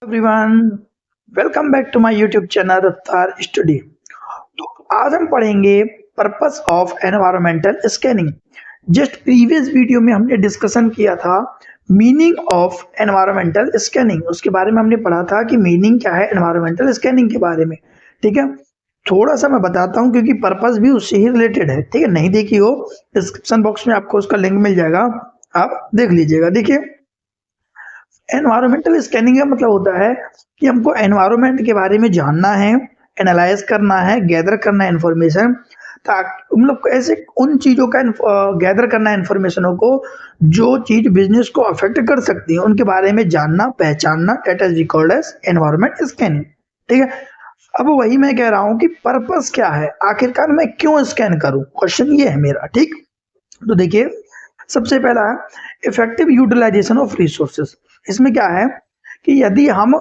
Everyone, welcome back to my YouTube channel Raftaar study. तो आज हम पढ़ेंगे purpose of environmental scanning. Just previous video में हमने डिस्कशन किया था मीनिंग ऑफ एनवायरमेंटल स्कैनिंग। उसके बारे में हमने पढ़ा था कि मीनिंग क्या है एनवायरमेंटल स्कैनिंग के बारे में। ठीक है, थोड़ा सा मैं बताता हूँ क्योंकि पर्पस भी उससे ही रिलेटेड है। ठीक है, नहीं देखी हो डिस्क्रिप्शन बॉक्स में आपको उसका लिंक मिल जाएगा, आप देख लीजिएगा। देखिए, एनवायरमेंटल स्कैनिंग का मतलब होता है कि हमको एनवायरमेंट के बारे में जानना है, एनालाइज करना है, गैदर करना है इन्फॉर्मेशन, ताकि हम लोग ऐसे उन चीज़ों का गैदर करना है इन्फॉर्मेशनों को जो चीज़ बिजनेस को अफेक्ट कर सकती है, उनके बारे में जानना, पहचानना, that is called as environment scanning. ठीक है, अब वही मैं कह रहा हूँ कि पर्पस क्या है, आखिरकार मैं क्यों स्कैन करूँ, क्वेश्चन ये है मेरा। ठीक, तो देखिए, सबसे पहला है इफेक्टिव यूटिलाइजेशन ऑफ रिसोर्सेज। इसमें क्या है कि यदि हम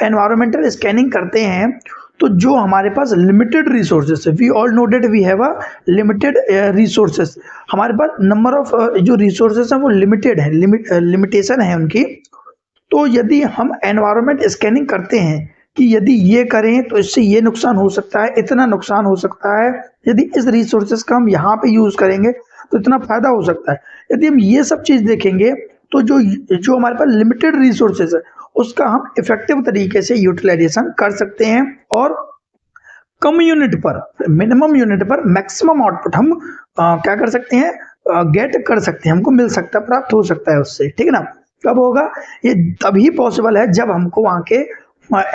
एनवायरमेंटल स्कैनिंग करते हैं तो जो हमारे पास लिमिटेड रिसोर्सेज है, we all know that we have a limited resources, हमारे पास नंबर ऑफ जो रिसोर्सेज हैं वो लिमिटेड है, लिमिटेशन है उनकी। तो यदि हम एनवायरमेंट स्कैनिंग करते हैं कि यदि ये करें तो इससे ये नुकसान हो सकता है, इतना नुकसान हो सकता है, यदि इस रिसोर्सेज का हम यहाँ पे यूज करेंगे तो इतना फायदा हो सकता है। यदि हम ये सब चीज देखेंगे तो जो जो हमारे पास लिमिटेड रिसोर्सेज है उसका हम इफेक्टिव तरीके से यूटिलाइजेशन कर सकते हैं और कम यूनिट पर, मिनिमम यूनिट पर मैक्सिमम आउटपुट हम क्या कर सकते हैं, गेट कर सकते हैं, हमको मिल सकता है, प्राप्त हो सकता है उससे। ठीक है ना, कब होगा ये? तभी पॉसिबल है जब हमको वहाँ के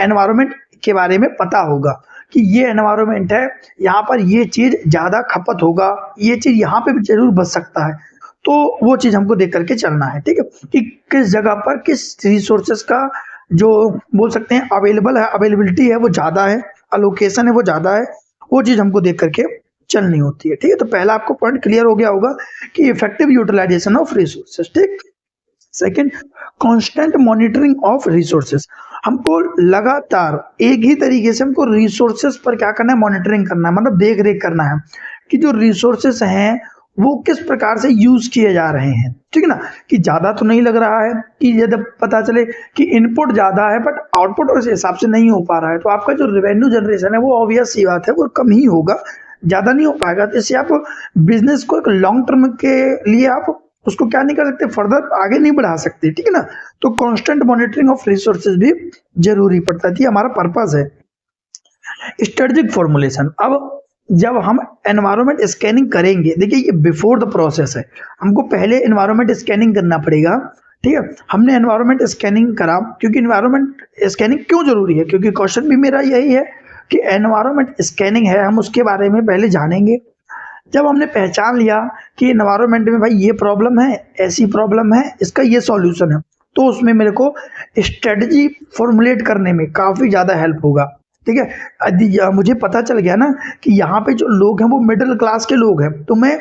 एनवायरमेंट के बारे में पता होगा कि ये एनवायरमेंट है, यहाँ पर ये चीज ज्यादा खपत होगा, ये चीज यहाँ पे भी जरूर बच सकता है, तो वो चीज हमको देख करके चलना है। ठीक है, कि किस जगह पर किस रिसोर्सेस का जो बोल सकते हैं अवेलेबल है, अवेलेबिलिटी है वो ज्यादा है, अलोकेशन है वो ज्यादा है, वो चीज हमको देख करके चलनी होती है। ठीक है, तो पहला आपको पॉइंट क्लियर हो गया होगा कि इफेक्टिव यूटिलाइजेशन ऑफ रिसोर्सेस। ठीक, second, constant monitoring of resources. हमको लगातार एक ही तरीके से हमको रिसोर्सेस पर क्या करना है, मॉनिटरिंग करना है, मतलब देख रेख करना है कि जो रिसोर्सेस हैं वो किस प्रकार से यूज किए जा रहे हैं। ठीक है ना, कि ज्यादा तो नहीं लग रहा है, कि यदि पता चले कि इनपुट ज्यादा है बट आउटपुट उस हिसाब से नहीं हो पा रहा है तो आपका जो रेवेन्यू जनरेशन है वो ऑब्वियस सी बात है वो कम ही होगा, ज्यादा नहीं हो पाएगा। तो इससे आप बिजनेस को एक लॉन्ग टर्म के लिए आप उसको क्या नहीं कर सकते, फर्दर आगे नहीं बढ़ा सकते। ठीक है ना, तो कांस्टेंट मॉनिटरिंग ऑफ रिसोर्सेज भी जरूरी पड़ता है, हमारा पर्पस है। स्ट्रेटेजिक फॉर्मुलेशन, अब जब हम एनवायरमेंट स्कैनिंग करेंगे, देखिए ये बिफोर द प्रोसेस है, हमको पहले एनवायरमेंट स्कैनिंग करना पड़ेगा। ठीक है, हमने एनवायरमेंट स्कैनिंग करा, क्योंकि एनवायरमेंट स्कैनिंग क्यों जरूरी है, क्योंकि क्वेश्चन भी मेरा यही है कि एनवायरमेंट स्कैनिंग है, हम उसके बारे में पहले जानेंगे। जब हमने पहचान लिया कि एनवायरमेंट में भाई ये प्रॉब्लम है, ऐसी प्रॉब्लम है, इसका ये सॉल्यूशन है, तो उसमें मेरे को स्ट्रेटजी फॉर्मुलेट करने में काफी ज्यादा हेल्प होगा। ठीक है, यदि मुझे पता चल गया ना कि यहाँ पे जो लोग हैं वो मिडिल क्लास के लोग हैं, तो मैं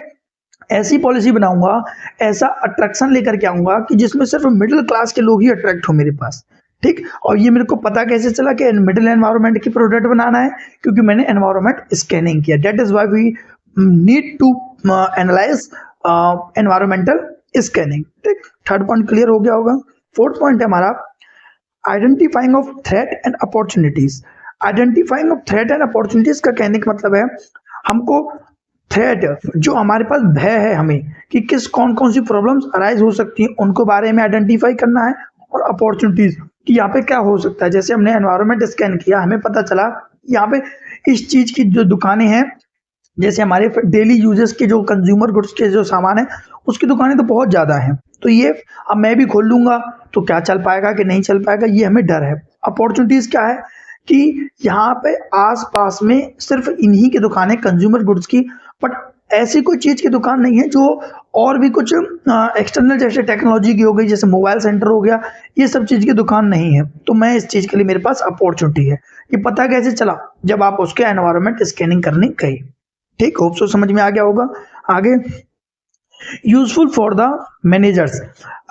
ऐसी पॉलिसी बनाऊंगा, ऐसा अट्रैक्शन लेकर के आऊंगा कि जिसमें सिर्फ मिडिल क्लास के लोग ही अट्रैक्ट हो मेरे पास। ठीक, और ये मेरे को पता कैसे चला कि मिडिल एनवायरमेंट की प्रोडक्ट बनाना है, क्योंकि मैंने एनवायरमेंट स्कैनिंग किया। That is why we need to analyse environmental scanning. ठीक, थर्ड पॉइंट क्लियर हो गया होगा। फोर्थ पॉइंट है हमारा identifying of threat and opportunities. Identifying of threat and opportunities का कहने का मतलब है हमको थ्रेट, जो हमारे पास भय है हमें कि किस कौन कौन सी प्रॉब्लम्स अराइज हो सकती हैं, उनको बारे में आइडेंटिफाई करना है, और अपॉर्चुनिटीज कि यहाँ पे क्या हो सकता है। जैसे हमने एनवायरमेंट स्कैन किया, हमें पता चला यहाँ पे इस चीज की जो दुकानें हैं, जैसे हमारे डेली यूजेस के जो कंज्यूमर गुड्स के जो सामान है उसकी दुकानें तो बहुत ज्यादा हैं, तो ये अब मैं भी खोल लूंगा तो क्या चल पाएगा कि नहीं चल पाएगा, ये हमें डर है। अपॉर्चुनिटीज क्या है कि यहाँ पे आसपास में सिर्फ इन्हीं की दुकानें कंज्यूमर गुड्स की, बट ऐसी कोई चीज की दुकान नहीं है जो और भी कुछ एक्सटर्नल जैसे टेक्नोलॉजी की हो गई, जैसे मोबाइल सेंटर हो गया, ये सब चीज की दुकान नहीं है। तो मैं इस चीज के लिए मेरे पास अपॉर्चुनिटी है। ये पता कैसे चला, जब आप उसके एनवायरमेंट स्कैनिंग करने गए। ठीक, होप सो समझ में आ गया होगा। आगे, यूजफुल फॉर द मैनेजर्स।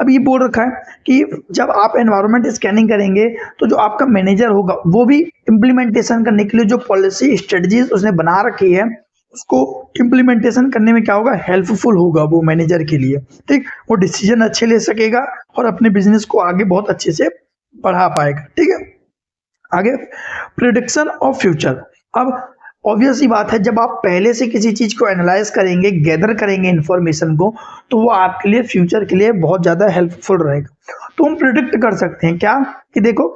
अब ये बोल रखा है कि जब आप एनवायरमेंट स्कैनिंग करेंगे तो जो आपका मैनेजर होगा वो भी इम्प्लीमेंटेशन करने के लिए जो पॉलिसी स्ट्रेटजीज उसने बना रखी है उसको इम्प्लीमेंटेशन करने में क्या होगा, हेल्पफुल होगा वो मैनेजर के लिए। ठीक, वो डिसीजन अच्छे ले सकेगा और अपने बिजनेस को आगे बहुत अच्छे से बढ़ा पाएगा। ठीक है, आगे प्रिडिक्शन ऑफ फ्यूचर। अब ऑब्वियस ही बात है, जब आप पहले से किसी चीज को एनालाइज करेंगे, गैदर करेंगे इन्फॉर्मेशन को, तो वो आपके लिए फ्यूचर के लिए बहुत ज्यादा हेल्पफुल रहेगा। तो हम प्रिडिक्ट कर सकते हैं क्या कि देखो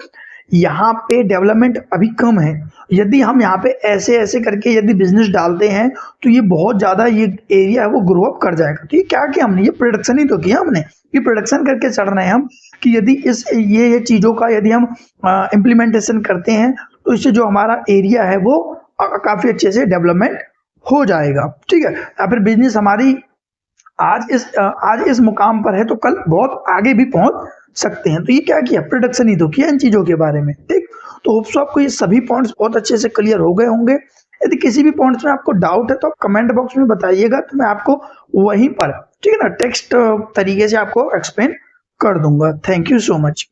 यहाँ पे डेवलपमेंट अभी कम है, यदि हम यहाँ पे ऐसे ऐसे करके यदि बिजनेस डालते हैं तो ये बहुत ज्यादा ये एरिया है वो ग्रो अप कर जाएगा। तो ये क्या किया हमने, ये प्रोडक्शन ही तो किया हमने, ये प्रोडक्शन करके चढ़ रहे हैं हम कि यदि इस ये चीजों का यदि हम इम्प्लीमेंटेशन करते हैं तो इससे जो हमारा एरिया है वो काफी अच्छे से डेवलपमेंट हो जाएगा। ठीक है, या फिर बिजनेस हमारी आज इस मुकाम पर है तो कल बहुत आगे भी पहुंच सकते हैं। तो ये क्या किया, प्रोडक्शन ही तो किया इन चीजों के बारे में। ठीक, तो होप्स आपको ये सभी पॉइंट्स बहुत अच्छे से क्लियर हो गए होंगे। यदि किसी भी पॉइंट्स में आपको डाउट है तो आप कमेंट बॉक्स में बताइएगा, तो मैं आपको वहीं पर ठीक है ना टेक्स्ट तरीके से आपको एक्सप्लेन कर दूंगा। Thank you so much.